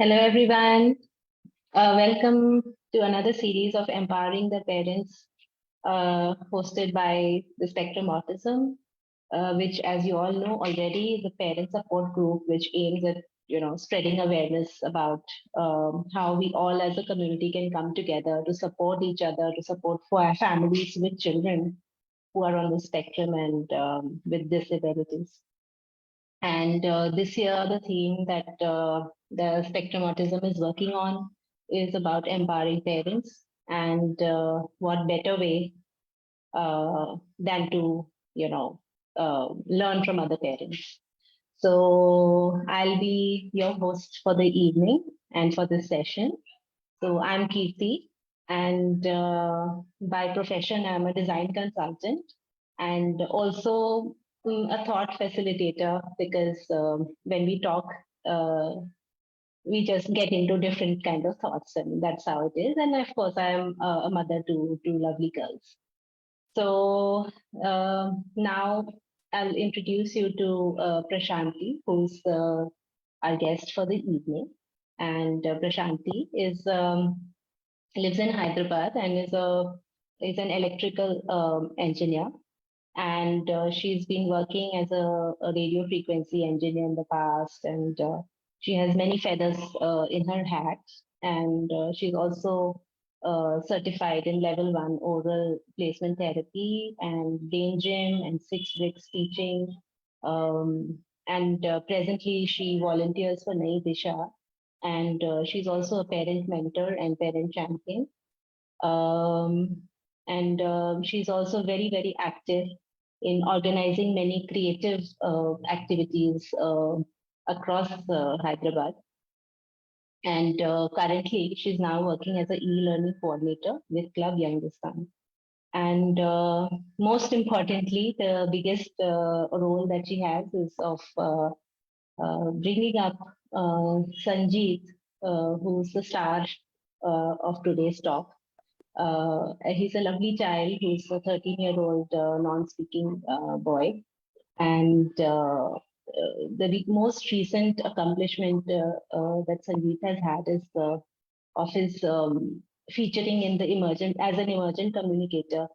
Hello, everyone. Welcome to another series of Empowering the Parents, hosted by the Spectrum Autism, which, as you all know already, is a parent support group which aims at spreading awareness about how we all as a community can come together to support each other, to support for our families with children who are on the spectrum and with disabilities. And this year, the theme that the Spectrum Autism is working on is about empowering parents. And what better way than to, learn from other parents. So I'll be your host for the evening and for this session. So I'm Kirti, and by profession, I'm a design consultant and also a thought facilitator because when we talk, uh, we just get into different kind of thoughts, and that's how it is. And of course, I am a mother to two lovely girls. So now I'll introduce you to Prashanthi, who's our guest for the evening. And Prashanthi is lives in Hyderabad and is an electrical engineer. And she's been working as a radio frequency engineer in the past, and she has many feathers in her hat. And she's also certified in level 1 oral placement therapy and brain gym and six bricks teaching. And presently, she volunteers for Nai Disha, and she's also a parent mentor and parent champion. Um, and she's also very active in organizing many creative activities across Hyderabad. And currently, she's now working as an e-learning coordinator with Club Youngistan. And most importantly, the biggest role that she has is of bringing up Sanjeet, who's the star of today's talk. He's a lovely child who's a 13-year-old non-speaking boy. And the most recent accomplishment that Sangeet has had is of his featuring in the emergent as an emergent communicator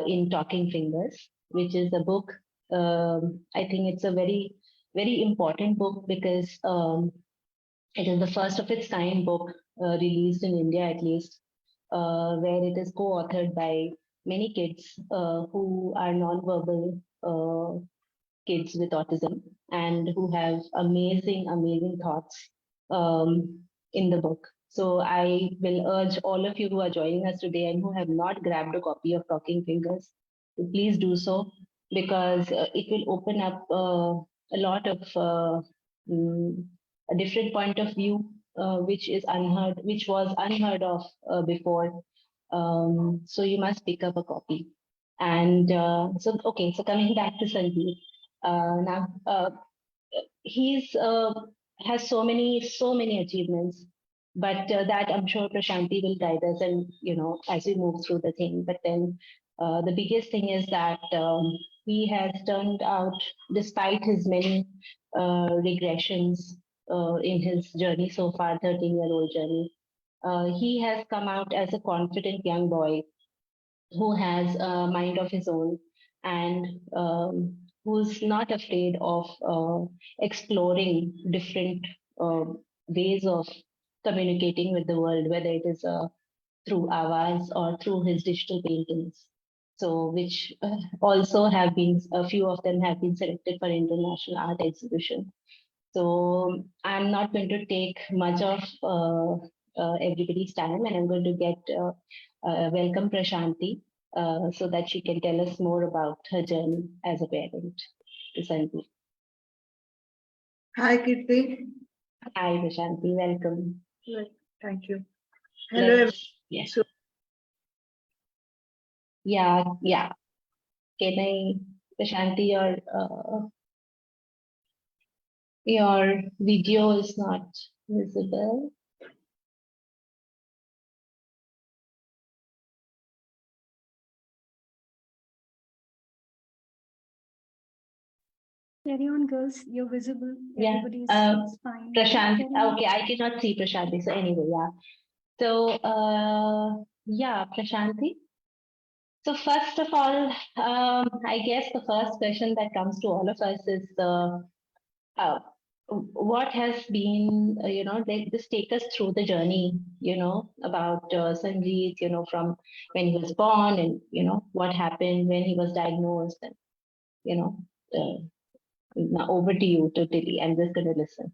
in Talking Fingers, which is a book. I think it's a very important book because it is the first of its kind book released in India, at least, where it is co-authored by many kids who are non-verbal kids with autism and who have amazing thoughts in the book. So I will urge all of you who are joining us today and who have not grabbed a copy of Talking Fingers to please do so, because it will open up a lot of a different point of view, which was unheard of before. So you must pick up a copy. And okay, so coming back to Sanjeev, now he's has so many achievements, but that I'm sure Prashanthi will guide us, and as we move through the thing. But then the biggest thing is that he has turned out, despite his many regressions in his journey so far, 13-year-old journey, he has come out as a confident young boy who has a mind of his own, and who's not afraid of exploring different ways of communicating with the world, whether it is through Avaz or through his digital paintings. So, which also have been, a few of them have been selected for international art exhibition. So I'm not going to take much of everybody's time, and I'm going to get welcome Prashanthi so that she can tell us more about her journey as a parent. Prashanthi. Hi, Kirti. Hi, Prashanthi. Welcome. Thank you. Hello, everyone. Yeah. So, Yeah. Can I, Prashanthi, your video is not visible. Carry on, girls. You're visible. Yeah. Everybody is fine. Prashanthi. Carry on. Okay, I cannot see Prashanthi. So anyway, yeah. So yeah, Prashanthi. So first of all, I guess the first question that comes to all of us is what has been, just take us through the journey, about Sanjeev, from when he was born and, what happened when he was diagnosed and, now over to you totally. I'm just going to listen.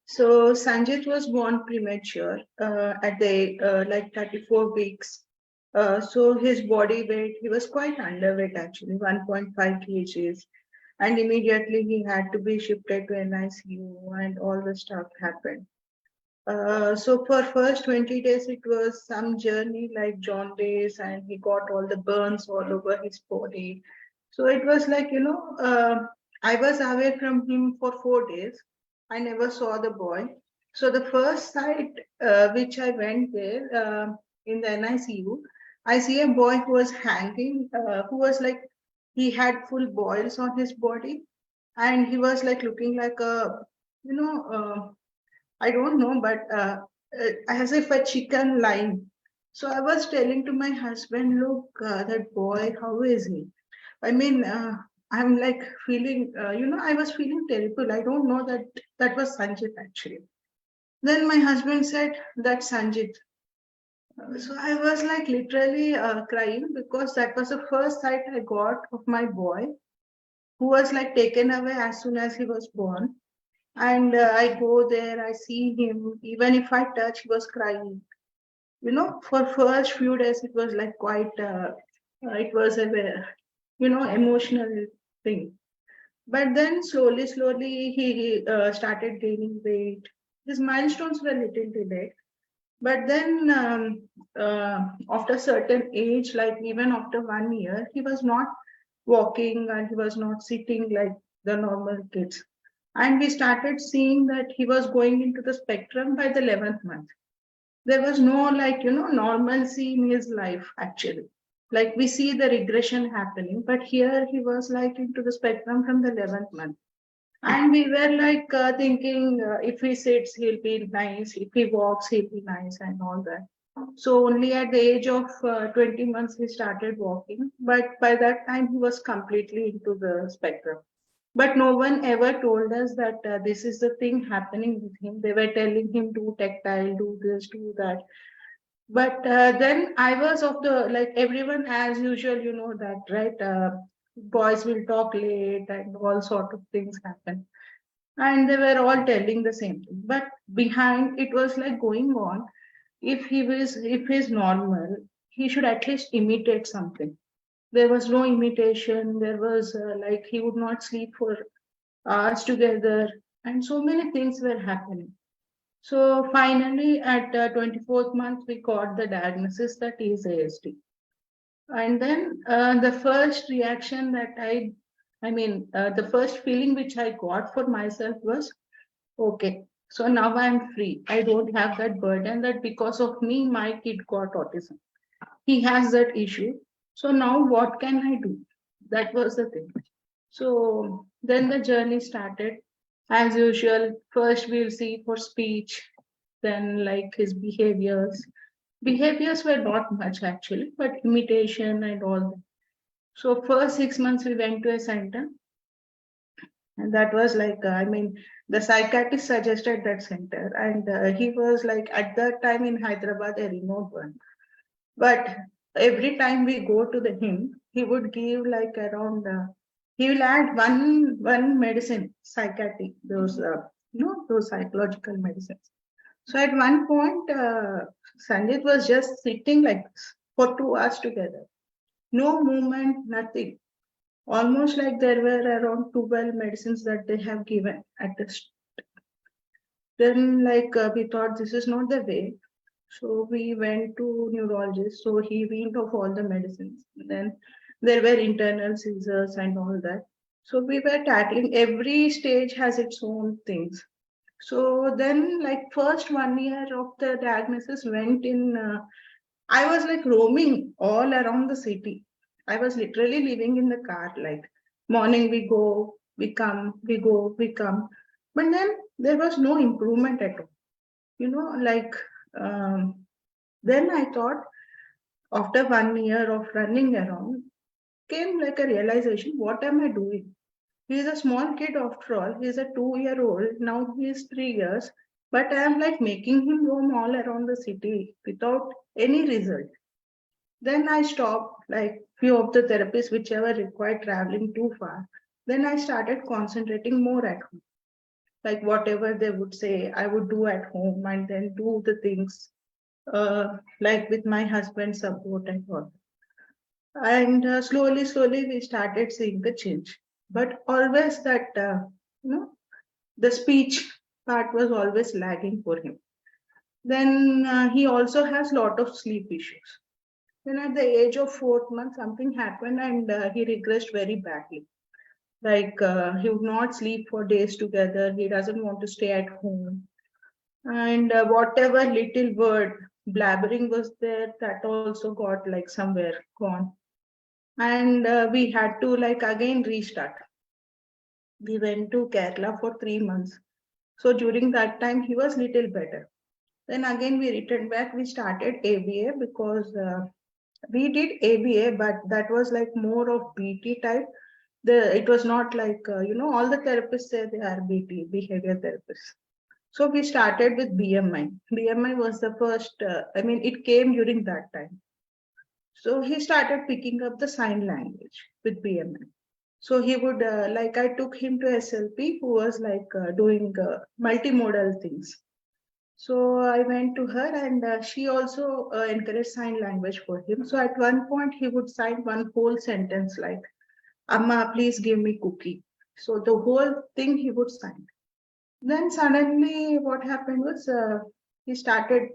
So Sanjit was born premature at the like 34 weeks. So his body weight, he was quite underweight actually, 1.5 kgs. And immediately he had to be shifted to NICU and all the stuff happened. So for first 20 days, it was some journey like jaundice and he got all the burns all over his body. So it was like, I was away from him for 4 days. I never saw the boy. So the first site which I went there in the NICU, I see a boy who was hanging, who was like, he had full boils on his body and he was like looking like a, I don't know, but as if a chicken lying. So I was telling to my husband, look, that boy, how is he? I mean, I'm like feeling, I was feeling terrible. I don't know that that was Sanjit actually. Then my husband said, that's Sanjit. So I was like literally crying because that was the first sight I got of my boy who was like taken away as soon as he was born. And I go there, I see him. Even if I touch, he was crying. For first few days, it was like quite, it was a, emotional thing. But then slowly, he started gaining weight. His milestones were little delayed. But then after certain age, like even after 1 year, he was not walking and he was not sitting like the normal kids. And we started seeing that he was going into the spectrum by the 11th month. There was no normalcy in his life actually. Like we see the regression happening, but here he was like into the spectrum from the 11th month. And we were like thinking if he sits, he'll be nice. If he walks, he'll be nice and all that. So only at the age of 20 months, he started walking. But by that time, he was completely into the spectrum. But no one ever told us that this is the thing happening with him. They were telling him do tactile, do this, do that. But then I was of the, like everyone as usual, you know that, right? Boys will talk late and all sort of things happen. And they were all telling the same thing. But behind it was like going on, if he's normal, he should at least imitate something. There was no imitation. There was like he would not sleep for hours together, and so many things were happening. So finally, at 24th month, we got the diagnosis that he is ASD. And then the first reaction that the first feeling which I got for myself was, okay, so now I'm free. I don't have that burden that because of me, my kid got autism. He has that issue. So now what can I do? That was the thing. So then the journey started. As usual, first we'll see for speech, then like his behaviors. Behaviors were not much actually, but imitation and all that. So first 6 months we went to a center, and that was like, the psychiatrist suggested that center, and he was like at that time in Hyderabad, a remote one. But every time we go to him, he would give like around, he will add one medicine, psychiatric, those psychological medicines. So at one point, Sanjit was just sitting like this for 2 hours together. No movement, nothing. Almost like there were around 12 medicines that they have given at this. Then like we thought this is not the way. So we went to neurologist. So he weaned off all the medicines. Then there were internal seizures and all that. So we were tackling every stage has its own things. So then like first 1 year of the diagnosis went in, I was like roaming all around the city. I was literally living in the car, like morning we go, We come, we go, we come. But then there was no improvement at all. Then I thought after 1 year of running around, came like a realization, what am I doing? He is a small kid after all. He is a 2-year-old. Now he is 3 years. But I am like making him roam all around the city without any result. Then I stopped like few of the therapies whichever required traveling too far. Then I started concentrating more at home. Like whatever they would say, I would do at home and then do the things like with my husband's support and all. And slowly we started seeing the change. But always that, the speech part was always lagging for him. Then he also has lot of sleep issues. Then at the age of 4th month, something happened and he regressed very badly. Like he would not sleep for days together. He doesn't want to stay at home. And whatever little word blabbering was there, that also got like somewhere gone. And we had to like again restart. We went to Kerala for 3 months. So during that time, he was little better. Then again, we returned back. We started ABA because we did ABA, but that was like more of BT type. It was not like, all the therapists say they are BT, behavior therapists. So we started with BMI. BMI was the first, it came during that time. So he started picking up the sign language with BMI. So he would, like I took him to SLP, who was like doing multimodal things. So I went to her and she also encouraged sign language for him. So at one point he would sign one whole sentence like, Amma, please give me cookie. So the whole thing he would sign. Then suddenly what happened was he started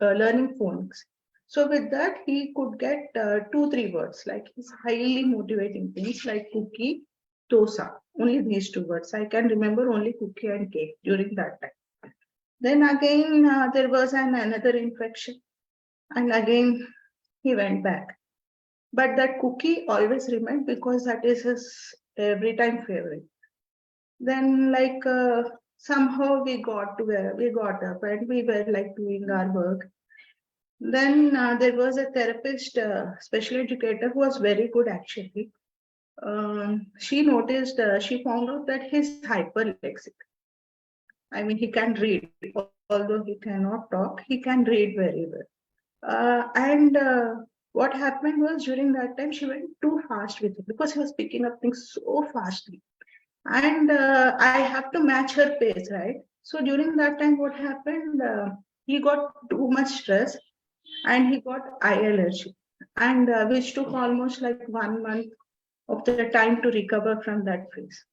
learning phonics. So with that, he could get 2, 3 words, like he's highly motivating things like cookie, dosa, only these 2 words. I can remember only cookie and cake during that time. Then again, there was another infection and again he went back. But that cookie always remained because that is his every time favorite. Then like somehow we got to where we got up and we were like doing our work. Then there was a therapist, special educator who was very good actually. She noticed, she found out that he's hyperlexic. I mean, he can read, although he cannot talk, he can read very well. And what happened was during that time, she went too fast with him because he was picking up things so fastly. And I have to match her pace, right? So during that time, what happened? He got too much stress and he got eye allergy, and which took almost like 1 month of the time to recover from that phase.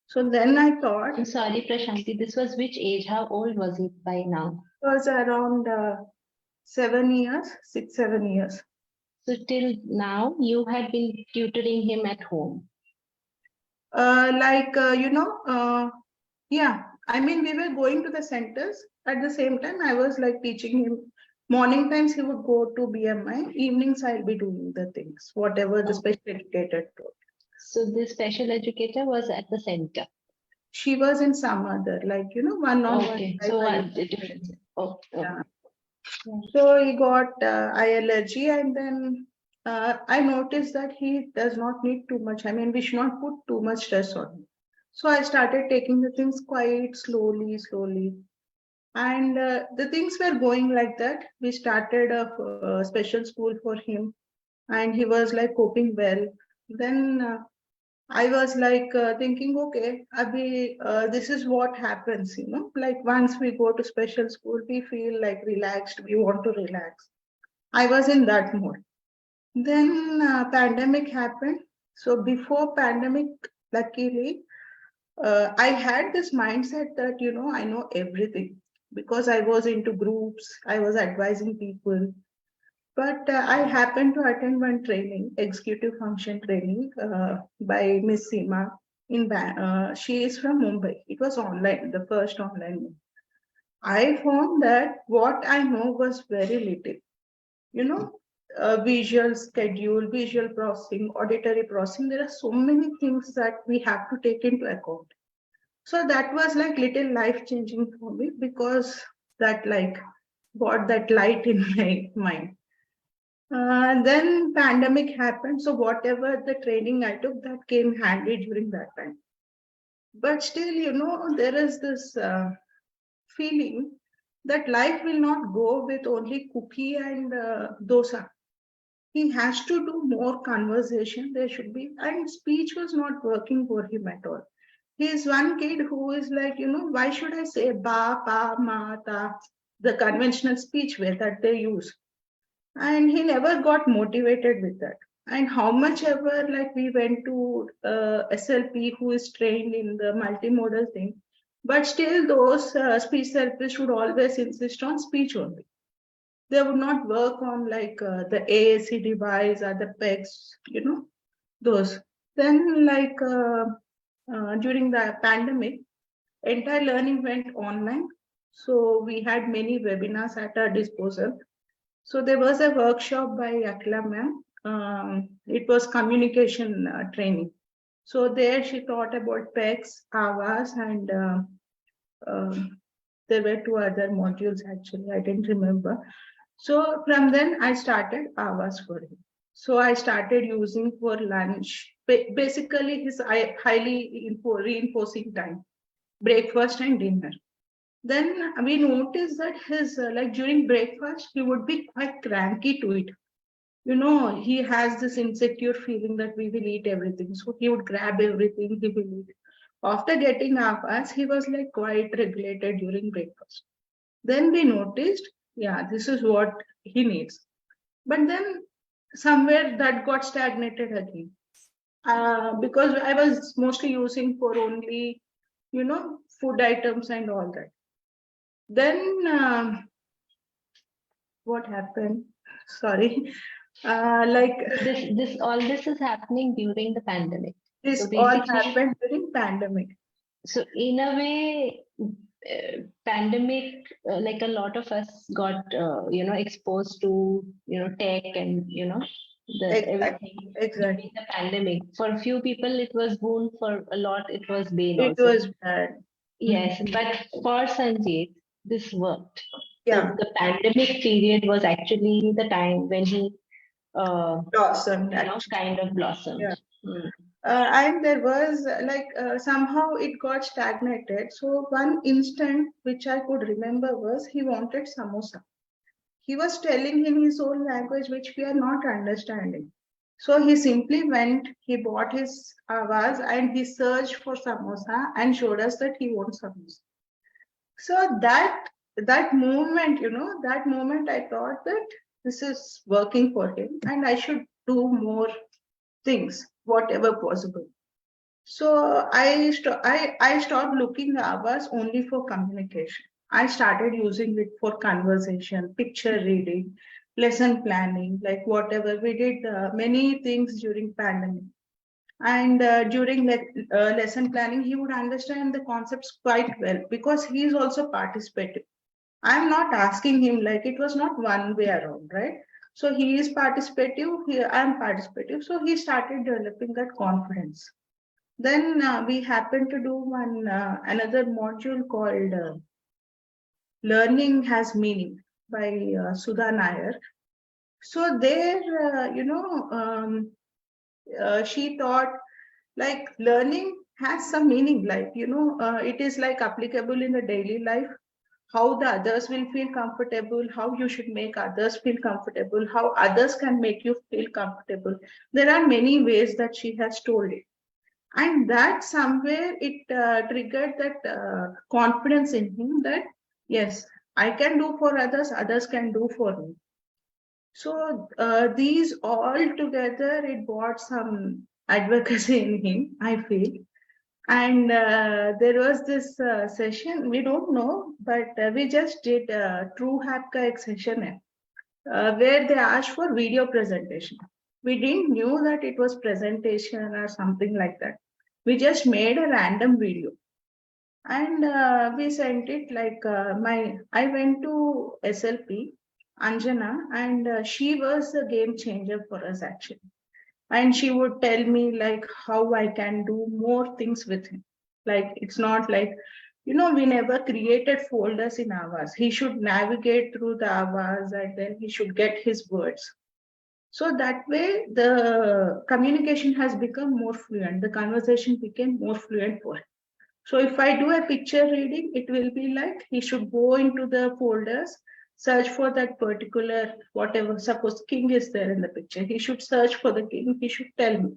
So then I thought I'm sorry, Prashanthi, this was which age? How old was he by now? it was around 7 years, 6, 7 years. So till now, you had been tutoring him at home. Yeah, I mean, we were going to the centers. At the same time, I was like teaching him. Morning times he would go to BMI. Evenings I'll be doing the things, whatever the special educator told. So this special educator was at the center. She was in some other, like, one-on-one. Okay, so what the difference? Oh, yeah. So he got eye allergy, and then I noticed that he does not need too much. I mean, we should not put too much stress on him. So I started taking the things quite slowly. And the things were going like that. We started a special school for him, and he was like coping well. Then I was like thinking, okay, Abhi, this is what happens, like once we go to special school, we feel like relaxed, we want to relax. I was in that mode. Then pandemic happened. So before pandemic, luckily, I had this mindset that, I know everything because I was into groups, I was advising people. But I happened to attend one training, executive function training by Miss Seema. She is from Mumbai. It was online, the first online. I found that what I know was very little. visual schedule, visual processing, auditory processing. There are so many things that we have to take into account. So that was like little life changing for me, because that like got that light in my mind. Then pandemic happened. So whatever the training I took, that came handy during that time. But still, there is this feeling that life will not go with only cookie and dosa. He has to do more conversation. There should be, and speech was not working for him at all. He is one kid who is like, why should I say ba, pa, ma, ta, the conventional speech way that they use? And he never got motivated with that. And how much ever, like we went to SLP, who is trained in the multimodal thing, but still those speech therapists would always insist on speech only. They would not work on like the AAC device or the PEGs, those. Then like during the pandemic, entire learning went online. So we had many webinars at our disposal. So there was a workshop by Akla ma'am. It was communication training. So there she taught about PECs, AVAS, and there were 2 other modules actually. I didn't remember. So from then I started AVAS for him. So I started using for lunch. Basically, his highly reinforcing time, breakfast and dinner. Then we noticed that his like during breakfast he would be quite cranky to it. He has this insecure feeling that we will eat everything, so he would grab everything, he will eat. After getting us, he was like quite regulated during breakfast. Then we noticed, yeah, this is what he needs. But then somewhere that got stagnated again, because I was mostly using for only food items and all that. Then what happened? Sorry. Like This is happening during the pandemic. this So all basically, happened during pandemic. so in a way, pandemic, like a lot of us got exposed to tech and the everything Exactly. during the pandemic. For a few people, it was boon. For a lot, it was bane It also. was bad. Yes, but for Sanjit, this worked. Yeah. So the pandemic period was actually the time when he Blossomed. kind of blossomed. Yeah. Mm. And there was somehow it got stagnated. So one instant which I could remember was he wanted samosa. He was telling in his own language, which we are not understanding. So he simply went, he bought his avaz and he searched for samosa and showed us that he wants samosa. So that moment, that moment I thought that this is working for him and I should do more things, whatever possible. So I stopped looking the hours only for communication. I started using it for conversation, picture reading, lesson planning, like whatever. We did many things during pandemic. And during lesson planning, he would understand the concepts quite well because he is also participative. I'm not asking him, like it was not one way around, right? So he is participative, I'm participative. So he started developing that confidence. Then we happened to do another module called Learning Has Meaning by Sudha Nair. So there, she taught like learning has some meaning, like, it is like applicable in the daily life, how the others will feel comfortable, how you should make others feel comfortable, how others can make you feel comfortable. There are many ways that she has told it. And that somewhere it triggered that confidence in him that, yes, I can do for others, others can do for me. So these all together, it brought some advocacy in him, I feel. And there was this session, we don't know, but we just did a True Hack session where they asked for video presentation. We didn't knew that it was presentation or something like that. We just made a random video and we sent it like I went to SLP Anjana, and she was a game changer for us actually. And she would tell me like how I can do more things with him. Like it's not like, we never created folders in Avas. He should navigate through the Avas and then he should get his words. So that way, the communication has become more fluent. The conversation became more fluent for him. So if I do a picture reading, it will be like he should go into the folders, search for that particular whatever. Suppose king is there in the picture. He should search for the king. He should tell me.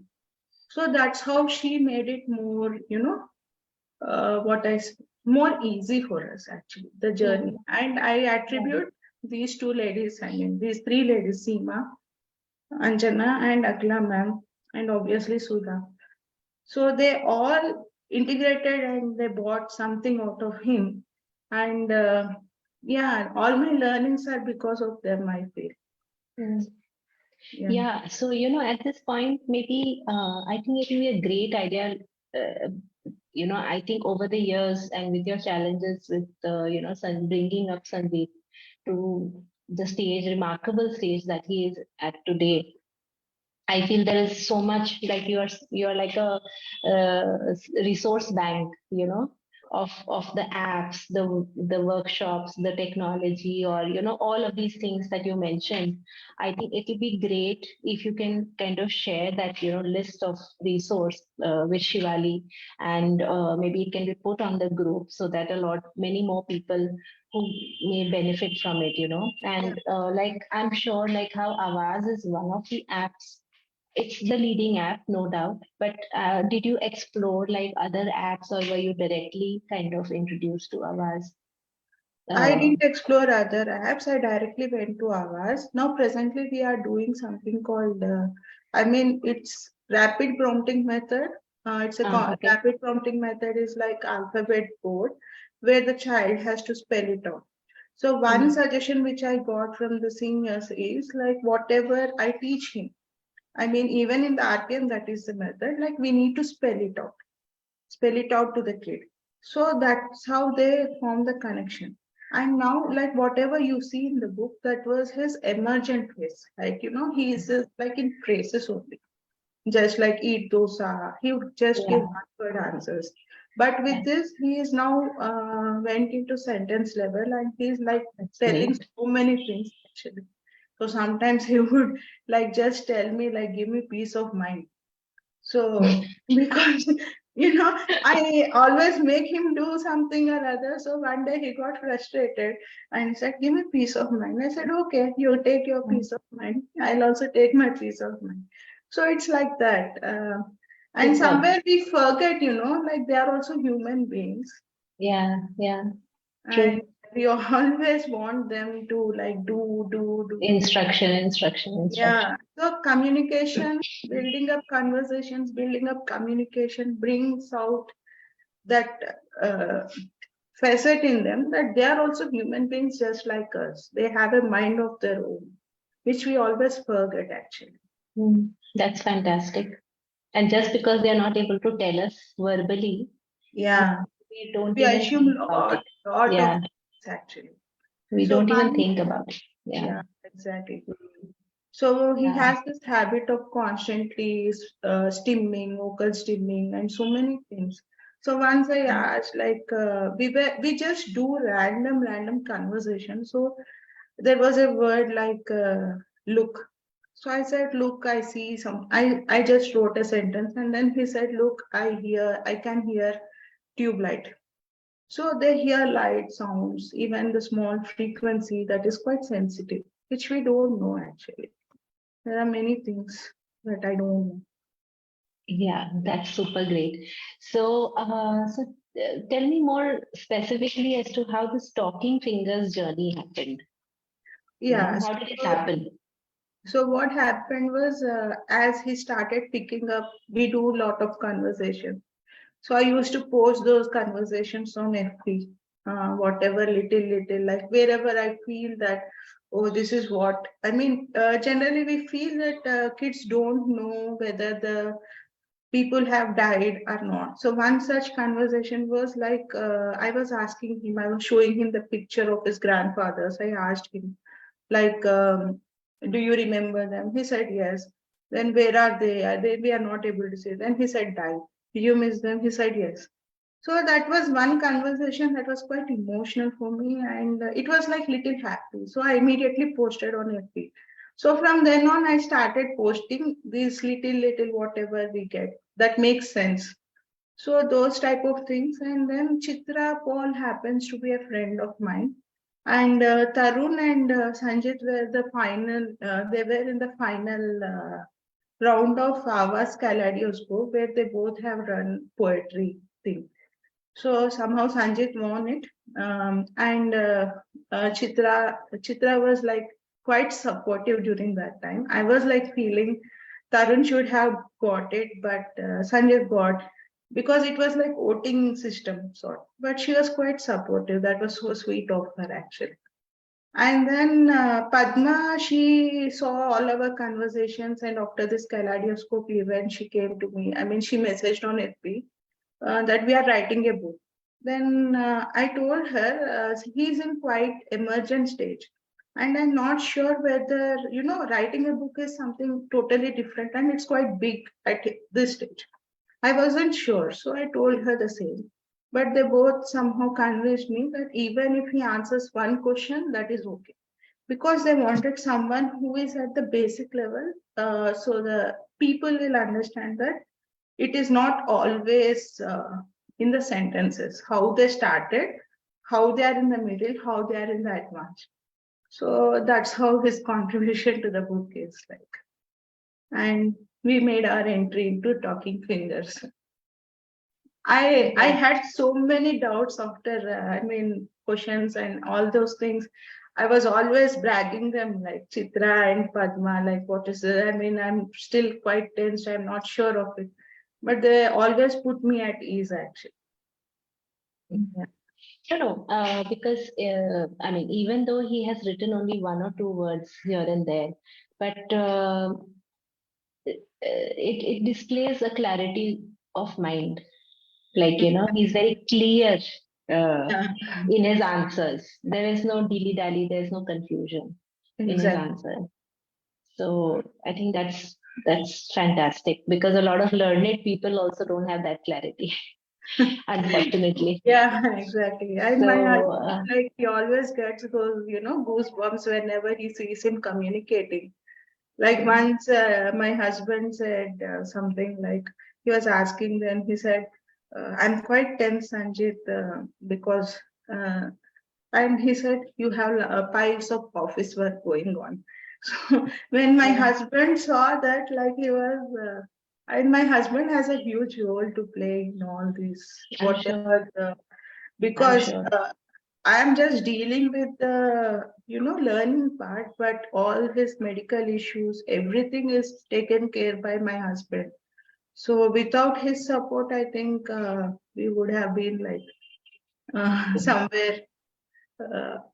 So that's how she made it more, more easy for us actually, the journey. And I attribute these two ladies, I mean, these three ladies, Seema, Anjana, and Akla ma'am, and obviously Sudha. So they all integrated and they bought something out of him. And yeah, all my learnings are because of them, I feel. Yeah. So, at this point, maybe I think it will be a great idea. Uh, I think over the years and with your challenges with, bringing up Sandeep to the stage, remarkable stage that he is at today. I feel there is so much like you're like a resource bank, of the apps, the workshops, the technology, or all of these things that you mentioned. I think it would be great if you can kind of share that list of resource with Shivali, and maybe it can be put on the group so that many more people who may benefit from it, and like I'm sure like how Avaz is one of the apps, it's the leading app, no doubt. But did you explore like other apps, or were you directly kind of introduced to Avaz? I Uh, didn't explore other apps. I directly went to Avas. Now, presently, we are doing something called, it's rapid prompting method. okay. Rapid prompting method is like alphabet board where the child has to spell it out. So, one Mm, suggestion which I got from the seniors is like whatever I teach him. I mean, even in the RPM, that is the method, like we need to spell it out to the kid. So that's how they form the connection. And now, like whatever you see in the book, that was his emergent phase. Like, he is like in phrases only, just like eat dosa. He would just give yeah, one word answers. But yeah, with this, he is now went into sentence level and he's like that's telling great. so many things actually. So sometimes he would like just tell me, like, give me peace of mind. So because I always make him do something or other. So one day he got frustrated and he said, give me peace of mind. I said, okay, you take your peace of mind. I'll also take my peace of mind. So it's like that. And Superb. somewhere we forget, like they are also human beings. Yeah, yeah, And true. we always want them to like do. Instruction, instruction, instruction. Yeah, so communication, building up conversations, building up communication brings out that uh, facet in them that they are also human beings just like us. They have a mind of their own, which we always forget actually. That's fantastic. And just because they're not able to tell us verbally, Yeah, we don't we even assume think about it. lot of Yeah, things actually. we So don't even one, think about it. Yeah, yeah, exactly. So he yeah. has this habit of constantly stimming, vocal stimming, and so many things. So once I asked, like we just do random conversation. So there was a word like look. So I said, look, I see some. I just wrote a sentence, and then he said, look, I can hear tube light. So they hear light sounds, even the small frequency that is quite sensitive, which we don't know actually. There are many things that I don't know. Yeah, that's super great. So, tell me more specifically as to how the Talking Fingers journey happened. Yeah. How did it So, happen? so what happened was, as he started picking up, we do a lot of conversation. So I used to post those conversations on FB, whatever little, like wherever I feel that, oh, this is what I mean. Generally, we feel that kids don't know whether the people have died or not. So one such conversation was like, I was asking him, I was showing him the picture of his grandfather. So I asked him, Like, do you remember them? He said, yes. Then where are they? We are not able to say. Then he said, died. Do you miss them? He said, yes. So that was one conversation that was quite emotional for me, and it was like little happy. So I immediately posted on FB. So from then on, I started posting these little whatever we get that makes sense. So those type of things, and then Chitra Paul happens to be a friend of mine, and Tarun and Sanjit were the final. They were in the final round of Ava's Kaleidoscope, where they both have run poetry thing. So somehow Sanjit won it, and Chitra was like quite supportive during that time. I was like feeling Tarun should have got it, but Sanjit got, because it was like voting system sort. But she was quite supportive. That was so sweet of her actually. And then Padma, she saw all our conversations, and after this Kaleidoscope event, she came to me. I mean, she messaged on FB that we are writing a book. Then I told her he's in quite emergent stage, and I'm not sure whether writing a book is something totally different, and it's quite big at this stage. I wasn't sure, so I told her the same. But they both somehow convinced me that even if he answers one question, that is okay, because they wanted someone who is at the basic level, so the people will understand that it is not always in the sentences how they started, how they are in the middle, how they are in the advanced. So that's how his contribution to the book is like. And we made our entry into Talking Fingers. I had so many doubts after questions and all those things. I was always bragging them like Chitra and Padma, like what is it? I mean, I'm still quite tense. I'm not sure of it, but they always put me at ease actually. Yeah. No, because I mean, even though he has written only one or two words here and there, but it displays a clarity of mind. Like, he's very clear Yeah, in his answers. There is no dilly dally, there's no confusion in his exactly. answer. So I think that's fantastic, because a lot of learned people also don't have that clarity, unfortunately. Yeah, exactly. And my So husband, like, he always gets those, goosebumps whenever he sees him communicating. Like once my husband said something like, he was asking them, he said, I'm quite tense, Sanjit, because, and he said, you have piles of office work going on. So when my husband saw that, like he was, and my husband has a huge role to play in all this, I'm whatever, sure. I'm because sure. I am just dealing with the, learning part, but all his medical issues, everything is taken care by my husband. So without his support, I think we would have been like somewhere.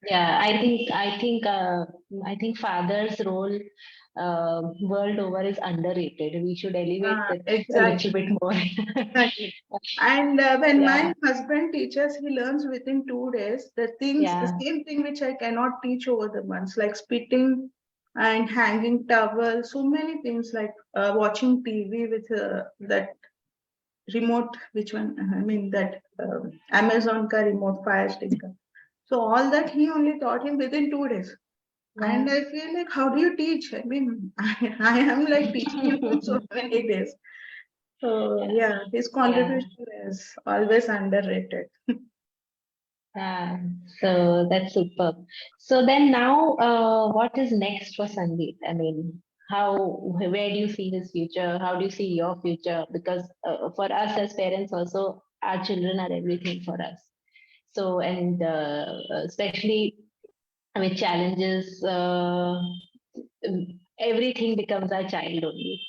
Yeah, I think father's role world over is underrated. We should elevate it a little Exactly, bit more. exactly. And when Yeah, my husband teaches, he learns within 2 days the yeah. same thing which I cannot teach over the months, like spitting and hanging towel, so many things like watching TV with that remote, which one? I mean that Amazon ka remote fire stick. So all that he only taught him within 2 days. Yeah. And I feel like, how do you teach? I mean, I am like teaching him in so many days. So Yeah. yeah, his Yeah. contribution is always underrated. Yeah. So that's superb. So then now, what is next for Sandeep? I mean, where do you see his future? How do you see your future? Because for us as parents, also, our children are everything for us. So, and especially with challenges, everything becomes our child only.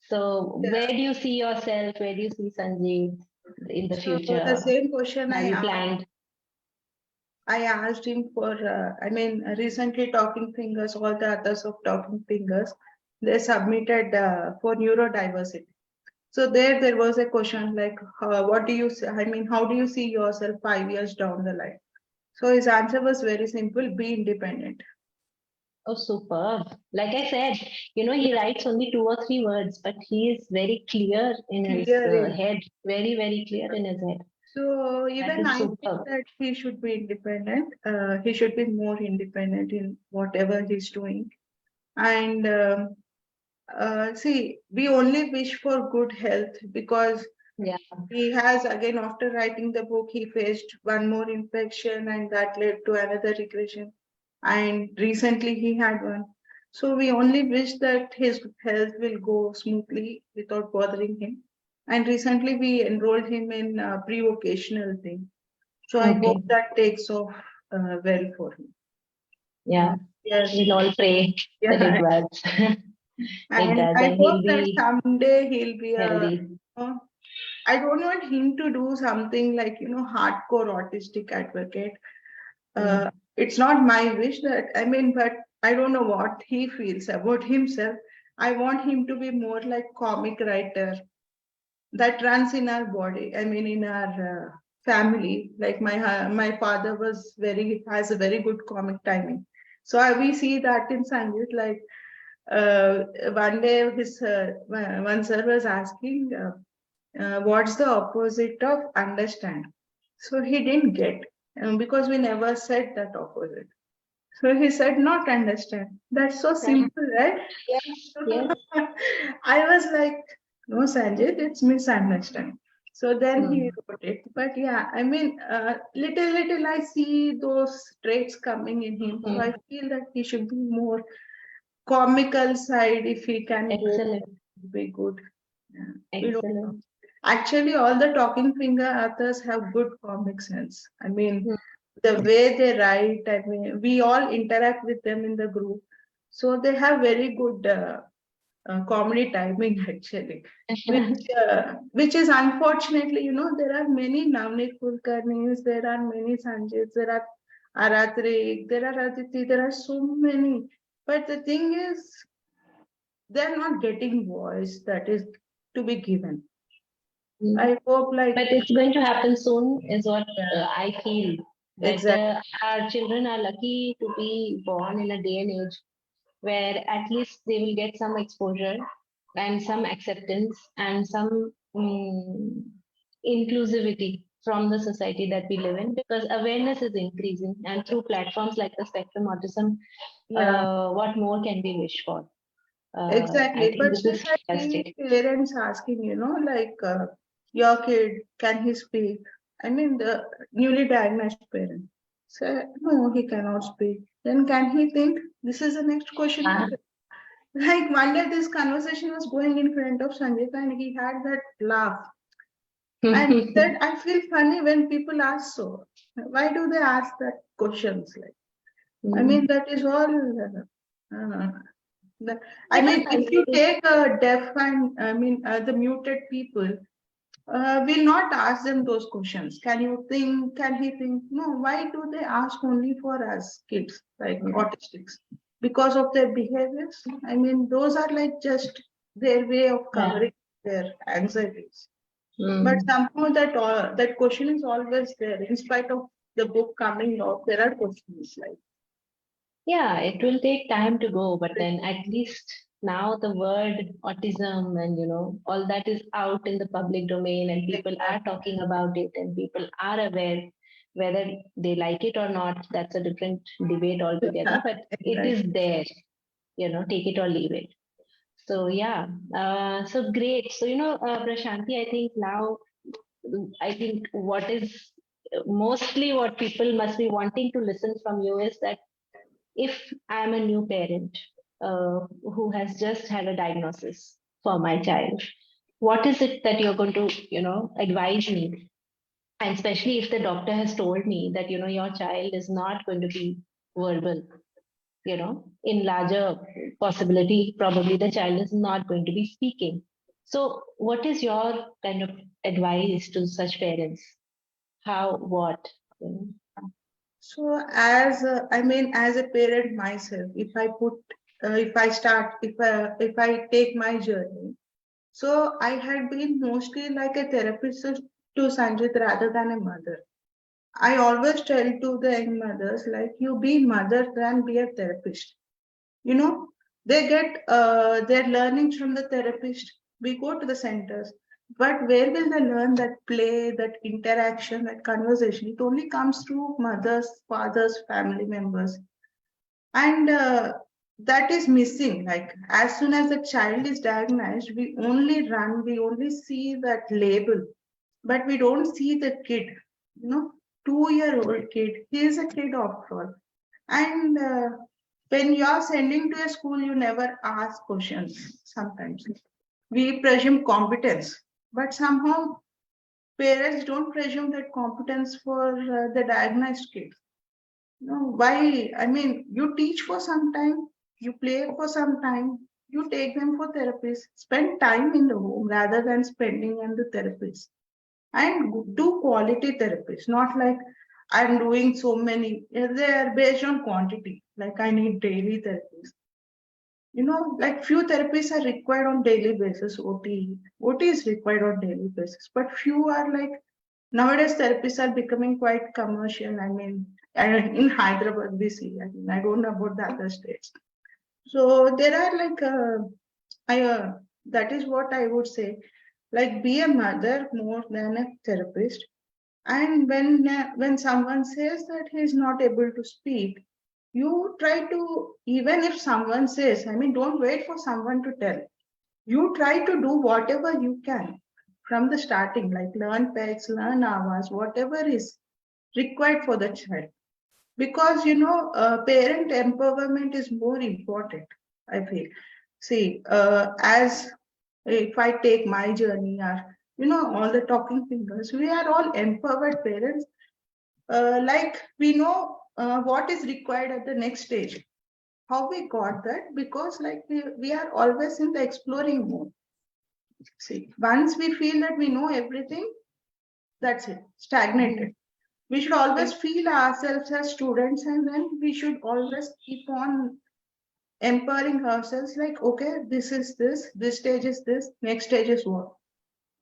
So, where Yeah. do you see yourself? Where do you see Sanjeev in the So the future? same question Have you planned? I asked him for, recently Talking Fingers, all the others of Talking Fingers, they submitted for neurodiversity. So there was a question like, what do you, I mean, how do you see yourself 5 years down the line? So his answer was very simple: be independent. Oh, superb. Like I said, he writes only 2 or 3 words, but he is very clear in his Clear. head, very, very clear in his head. So That even is I think superb. that he should be independent. He should be more independent in whatever he's doing. And see, we only wish for good health because Yeah. he has, again, after writing the book, he faced one more infection and that led to another regression. And recently he had one. So we only wish that his health will go smoothly without bothering him. And recently we enrolled him in a pre-vocational thing. So I hope Okay. that takes off well for him. Yeah. Yes. We'll all pray that Yeah. it does. It And does, I and hope he'll that be someday he'll be healthy. I don't want him to do something like, hardcore autistic advocate. Mm. It's not my wish but I don't know what he feels about himself. I want him to be more like comic writer that runs in our body. I mean, in our family. Like my father has a very good comic timing. So we see that in Sanjit. Like uh, one day, his one sir was asking. What's the opposite of understand? So he didn't get because we never said that opposite. So he said not understand. That's so simple, right? Yes, yes. I was like, no, Sanjit, it's misunderstand. So then he Mm. wrote it. But yeah, I mean, little I see those traits coming in him. So I Mm. feel that he should be more comical side. If he can go, Excellent, be good. Yeah. We don't know. excellent. Actually, all the talking finger authors have good comic sense. I mean, Mm. the way they write, I mean, we all interact with them in the group. So they have very good comedy timing, actually, which is unfortunately, there are many Navneet Kulkarnis, there are many Sanjits, there are Aratri, there are Aditi, there are so many. But the thing is, they're not getting voice that is to be given. Mm. I hope, like, But it's going to happen soon, is what I feel. That exactly. our children are lucky to be born in a day and age where at least they will get some exposure and some acceptance and some inclusivity from the society that we live in, because awareness is increasing, and through platforms like the Spectrum Autism, Yeah. what more can we wish for? I Exactly. think But this still, is I see fantastic. parents asking, like, your kid, can he speak? I mean, the newly diagnosed parent say, no, he cannot speak. Then can he think? This is the next question for Ah. them. Like one day, this conversation was going in front of Sanjay, and he had that laugh. And he said, I feel funny when people ask so. Why do they ask that questions? Like, I Mm. mean, that is all. I Yeah, mean, if you it is. take a deaf and the muted people, we'll not ask them those questions. Can you think? Can he think? No. Why do they ask only for us kids, like Yeah. autistics? Because of their behaviors. I mean, those are like just their way of Yeah. covering their anxieties. But Mm. somehow that question is always there, in spite of the book coming out. There are questions like. Yeah, it will take time to go, but then at least now the word autism and all that is out in the public domain, and people are talking about it, and people are aware. Whether they like it or not, that's a different debate altogether, but it is Exactly. there, take it or leave it. So yeah, so great. So Prashanti, I think what is mostly what people must be wanting to listen from you is that if I'm a new parent who has just had a diagnosis for my child, what is it that you're going to, advise me? And especially if the doctor has told me that, your child is not going to be verbal, in larger possibility, probably the child is not going to be speaking. So, what is your kind of advice to such parents? How, what? You know? So as a parent myself, if I take my journey, so I had been mostly like a therapist to Sanjit rather than a mother. I always tell to the young mothers, like, you be mother than be a therapist. You know, they get their learnings from the therapist. We go to the centers, but where will they learn that play, that interaction, that conversation? It only comes through mothers, fathers, family members, and that is missing. Like as soon as the child is diagnosed, we only see that label, but we don't see the kid. You know, 2-year-old kid. He is a kid after all, and when you are sending to a school, you never ask questions. Sometimes we presume competence, but somehow parents don't presume that competence for the diagnosed kid. No, why? I mean, you teach for some time, you play for some time, you take them for therapists, spend time in the home rather than spending on the therapist, and do quality therapies, not like I'm doing so many. They are based on quantity, like I need daily therapies. You know, like few therapies are required on daily basis. OT is required on daily basis, but few are like nowadays therapies are becoming quite commercial. I mean, in Hyderabad we see. I mean, I don't know about the other states. So there are like I that is what I would say. Like be a mother more than a therapist. And when someone says that he is not able to speak, you try to, even if someone says, I mean, don't wait for someone to tell. You try to do whatever you can from the starting, like learn pegs, learn hours, whatever is required for the child. Because parent empowerment is more important, I feel. See, as if I take my journey, or all the talking fingers, we are all empowered parents. Like we know what is required at the next stage. How we got that? Because like we are always in the exploring mode. See, once we feel that we know everything, that's it, stagnated. We should always feel ourselves as students, and then we should always keep on empowering ourselves like, okay, this is this stage is this, next stage is what.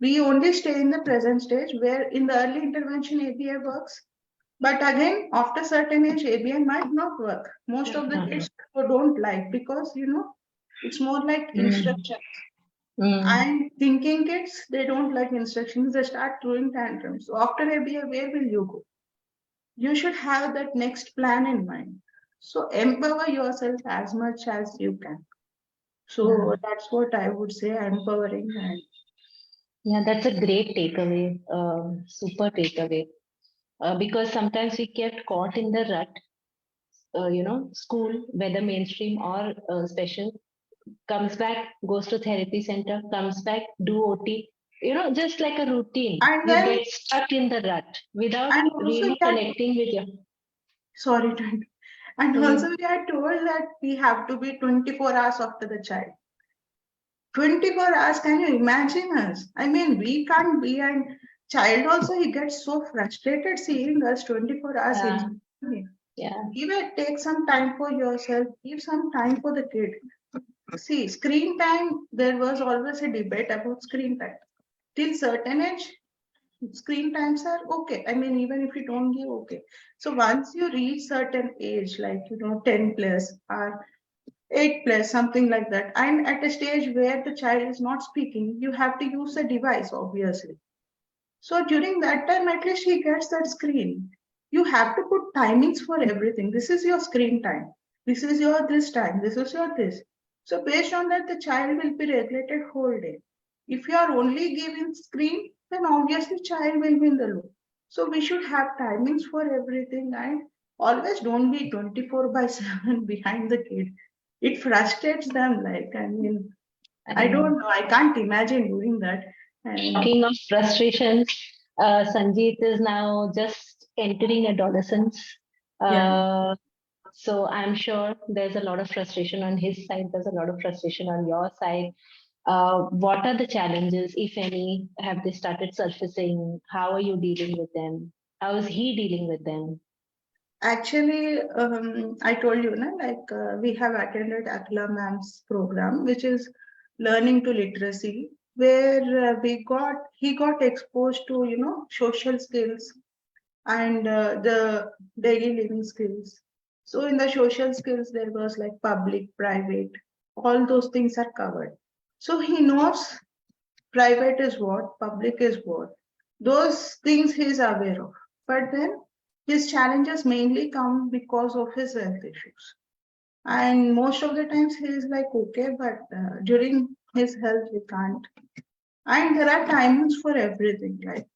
We only stay in the present stage where in the early intervention ABA works. But again, after certain age, ABI might not work. Most of the kids don't like because it's more like instruction. And thinking kids, they don't like instructions. They start throwing tantrums. So after ABI, where will you go? You should have that next plan in mind. So empower yourself as much as you can. So that's what I would say, empowering. And Yeah, that's a great takeaway, super takeaway. Because sometimes we get caught in the rut, school, whether mainstream or special, comes back, goes to therapy center, comes back, do OT, just like a routine. and You then get stuck in the rut without and also really that connecting with your. sorry to and also Mm, we are told that we have to be 24 hours after the child. 24 hours, can you imagine us? I mean, we can't be, and child also, he gets so frustrated seeing us 24 hours in. yeah, yeah. Give it, take some time for yourself, give some time for the kid. See, screen time, there was always a debate about screen time. Till certain age, screen times are okay. I mean, even if you don't give, okay. So once you reach certain age, like 10 plus or 8 plus, something like that, and at a stage where the child is not speaking, you have to use a device, obviously. So during that time, at least he gets that screen. You have to put timings for everything. This is your screen time. This is your this time. This is your this. So based on that, the child will be regulated whole day. If you are only giving screen, then obviously child will be in the loop. So we should have timings for everything, and always don't be 24 by 7 behind the kid. It frustrates them. Like, I mean, I don't know. I can't imagine doing that. And Talking of frustrations, Sanjeet is now just entering adolescence. yeah. Uh, so I'm sure there's a lot of frustration on his side, there's a lot of frustration on your side. What are the challenges, if any, have they started surfacing? How are you dealing with them? How is he dealing with them? Actually, I told you, na, like we have attended Akila ma'am's program, which is learning to literacy, where he got exposed to social skills and the daily living skills. So in the social skills, there was like public, private, all those things are covered. So he knows private is what, public is what. Those things he is aware of. But then his challenges mainly come because of his health issues. And most of the times he is like, okay, but during his health, we can't. And there are timings for everything, like,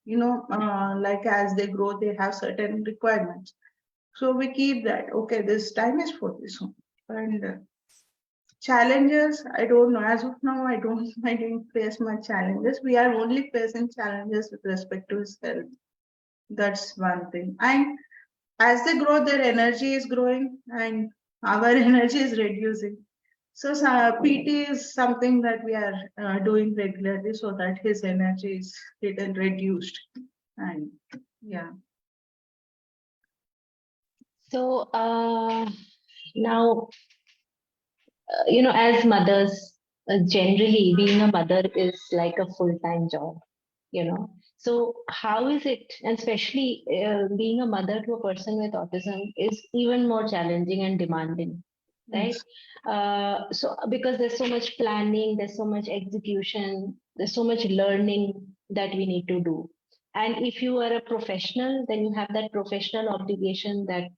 like as they grow, they have certain requirements. So we keep that, okay, this time is for this one. And challenges, I don't know. As of now, I didn't face much challenges. We are only facing challenges with respect to his health. That's one thing. And as they grow, their energy is growing and our energy is reducing. So, PT is something that we are doing regularly so that his energy is little reduced. And yeah. So now, as mothers, generally being a mother is like a full-time job, you know. So how is it, and especially being a mother to a person with autism is even more challenging and demanding, right? Yes. So because there's so much planning, there's so much execution, there's so much learning that we need to do. And if you are a professional, then you have that professional obligation, that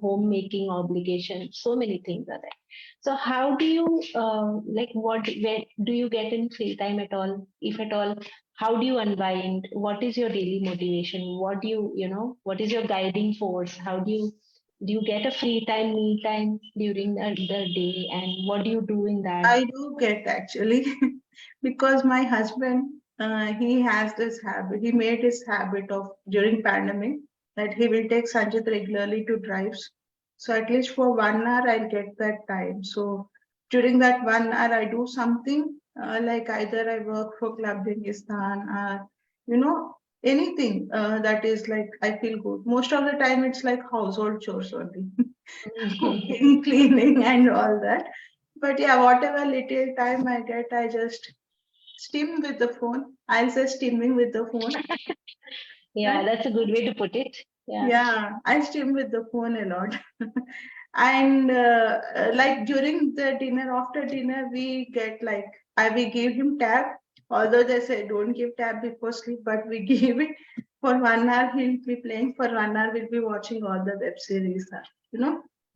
homemaking obligation. So many things are there. So how do you like where do you get in free time at all, if at all? How do you unwind? What is your daily motivation? What do what is your guiding force? How do you get a free time, me time during the day, and what do you do in that? I do get actually because my husband he has this habit. He made his habit of during pandemic that he will take Sanjit regularly to drives. So at least for 1 hour I'll get that time. So during that 1 hour I do something like either I work for Club Hindustan or anything that is like I feel good. Most of the time it's like household chores only, cooking, cleaning, and all that. But yeah, whatever little time I get, I just steam with the phone. I'll say steaming with the phone. Yeah, Right? that's a good way to put it. Yeah. Yeah, I steam with the phone a lot. And like during the dinner, after dinner, we get like, we give him tab. Although they say don't give tab before sleep, but we give it for 1 hour. He'll be playing for 1 hour. We'll be watching all the web series,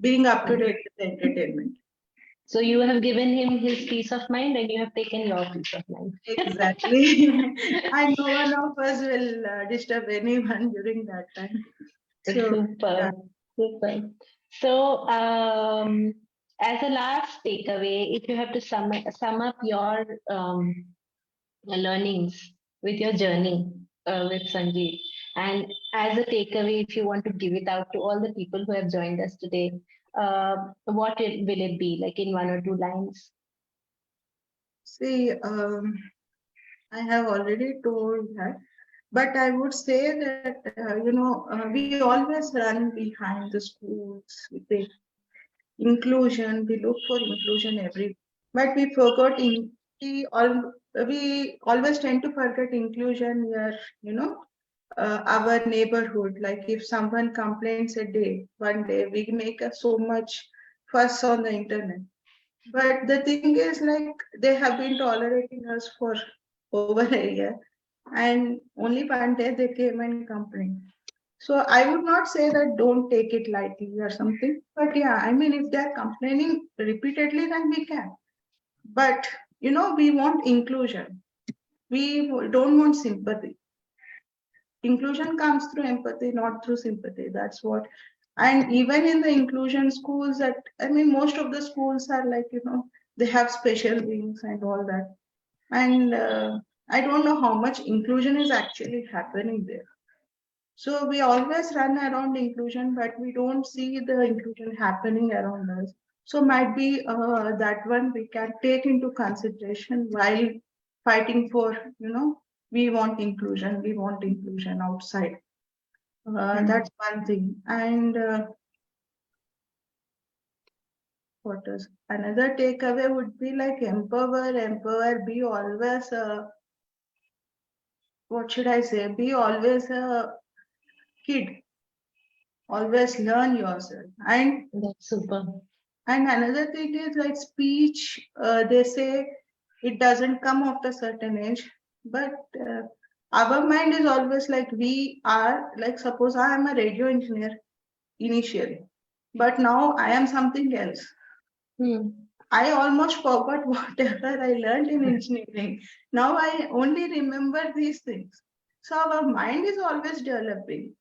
being up to date with the entertainment. So you have given him his peace of mind, and you have taken your peace of mind. Exactly. And no one of us will disturb anyone during that time. So, yeah. Super, super. So, as a last takeaway, if you have to sum up your learnings with your journey with Sanjeev, and as a takeaway, if you want to give it out to all the people who have joined us today, will it be, like in one or two lines? See, I have already told that, but I would say that, we always run behind the schools. We think inclusion, we look for inclusion but we forgot we always tend to forget inclusion near, our neighborhood. Like if someone complains one day, we make so much fuss on the internet. But the thing is, like, they have been tolerating us for over a year, and only one day they came and complained. So I would not say that don't take it lightly or something, but yeah, I mean, if they're complaining repeatedly, then we can. But we want inclusion. We don't want sympathy. Inclusion comes through empathy, not through sympathy. That's what. And even in the inclusion schools, that I mean, most of the schools are like, they have special wings and all that. And I don't know how much inclusion is actually happening there. So we always run around inclusion, but we don't see the inclusion happening around us. So might be that one we can take into consideration while fighting for, we want inclusion outside. That's one thing. And what is another takeaway would be like empower, be always, what should I say? Be always a kid. always learn yourself. And That's super. another thing is like speech, they say it doesn't come after certain age, but our mind is always like we are, like suppose I am a radio engineer initially, but now I am something else. I almost forgot whatever I learned in engineering. Now I only remember these things. So our mind is always developing.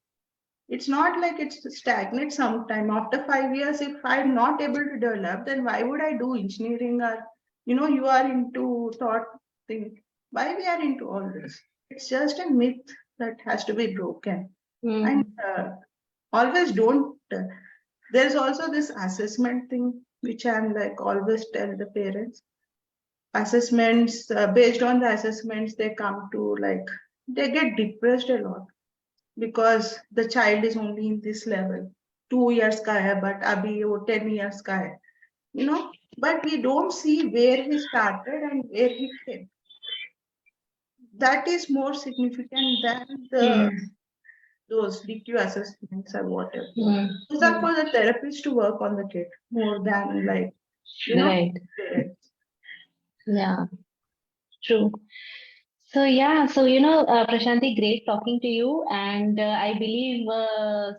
It's not like it's stagnant sometime. After 5 years, if I'm not able to develop, then why would I do engineering? Or, you are into thought thing. Why we are into all this? It's just a myth that has to be broken. And always don't. There's also this assessment thing, which I'm like always tell the parents. Assessments, based on the assessments, they come to like, they get depressed a lot because the child is only in this level. 2 years ka hai, but abhi wo 10 years ka hai. But we don't see where he started and where he came. That is more significant than those DQ assessments or whatever. Those are for the therapist to work on the kid more than like, Right. parents. Yeah, true. So Prashanthi, great talking to you. And I believe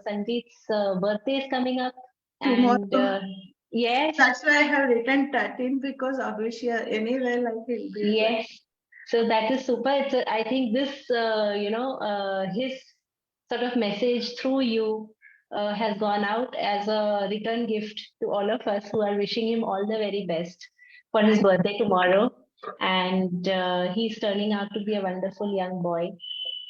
Sanjeev's birthday is coming up. Tomorrow. And yes. That's why I have written 13 because Abhishek anyway like he'll be. Yes. So that is super. I think this, his sort of message through you has gone out as a return gift to all of us who are wishing him all the very best for his birthday tomorrow. And he's turning out to be a wonderful young boy.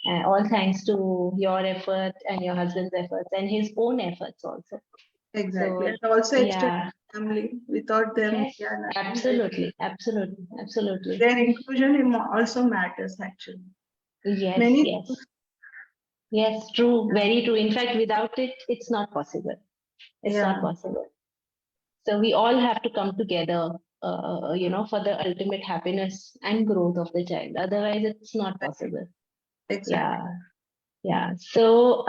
All thanks to your effort and your husband's efforts and his own efforts also. Exactly. So, and also yeah. extended family. Without them, Yes, yeah, absolutely. Their inclusion also matters actually. Yes. Yes, true, very true. In fact, without it, it's not possible. It's not possible. So we all have to come together, for the ultimate happiness and growth of the child. Otherwise, it's not possible. Exactly. Yeah. So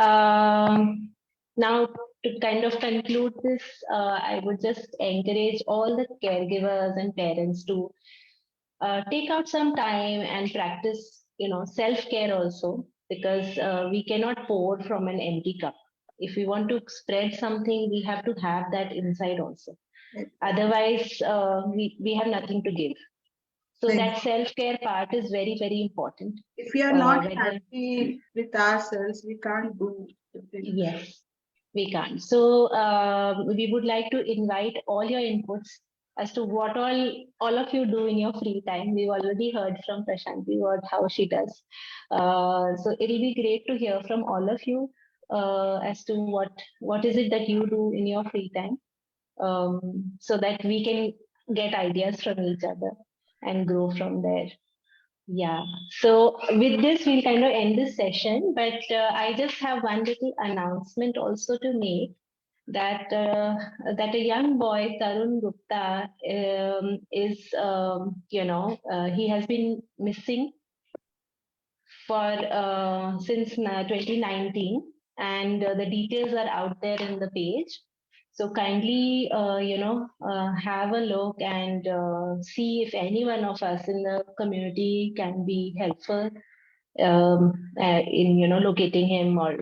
now to kind of conclude this, I would just encourage all the caregivers and parents to take out some time and practice, self-care also, because we cannot pour from an empty cup. If we want to spread something, we have to have that inside also. Otherwise, we have nothing to give. So that self-care part is very, very important. If we are not happy with ourselves, we can't do the things. Yes, we can't. So we would like to invite all your inputs as to what all of you do in your free time. We've already heard from Prashanthi how she does. So it'll be great to hear from all of you as to what is it that you do in your free time, so that we can get ideas from each other and grow from there. Yeah. So with this, we'll kind of end this session, but I just have one little announcement also to make, that a young boy, Tarun Gupta, is, he has been missing for since 2019, and the details are out there in the page. So kindly, have a look and see if any one of us in the community can be helpful in locating him, or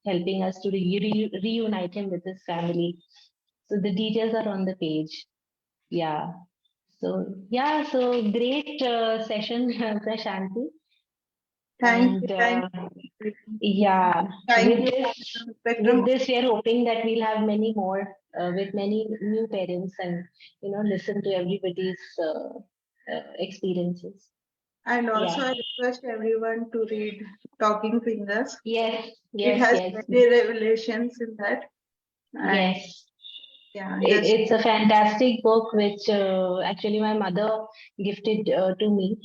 helping us to reunite him with his family. So the details are on the page. Yeah. So great session, Prashanthi. Thank you. Yeah. With this, we are hoping that we'll have many more with many new parents, and listen to everybody's experiences. And also, I request everyone to read Talking Fingers. Yes. It has many revelations in that. Yes. Yeah. It's a fantastic book, which actually my mother gifted to me.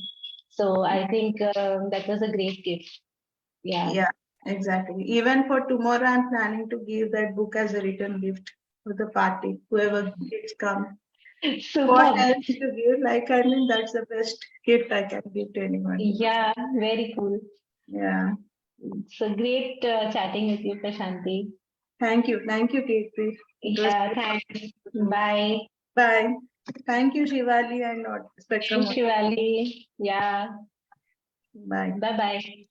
So I think that was a great gift. Yeah, exactly. Even for tomorrow, I'm planning to give that book as a return gift for the party, whoever kids come. What else to give? That's the best gift I can give to anyone. Yeah, very cool. Yeah. So great chatting with you, Prashanthi. Thank you, Kate. It was Yeah, thanks. Bye. bye. Thank you, Shivali and Spectrum. Thanks, Shivali. Yeah. Bye. Bye bye.